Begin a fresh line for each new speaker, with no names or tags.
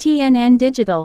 TNN Digital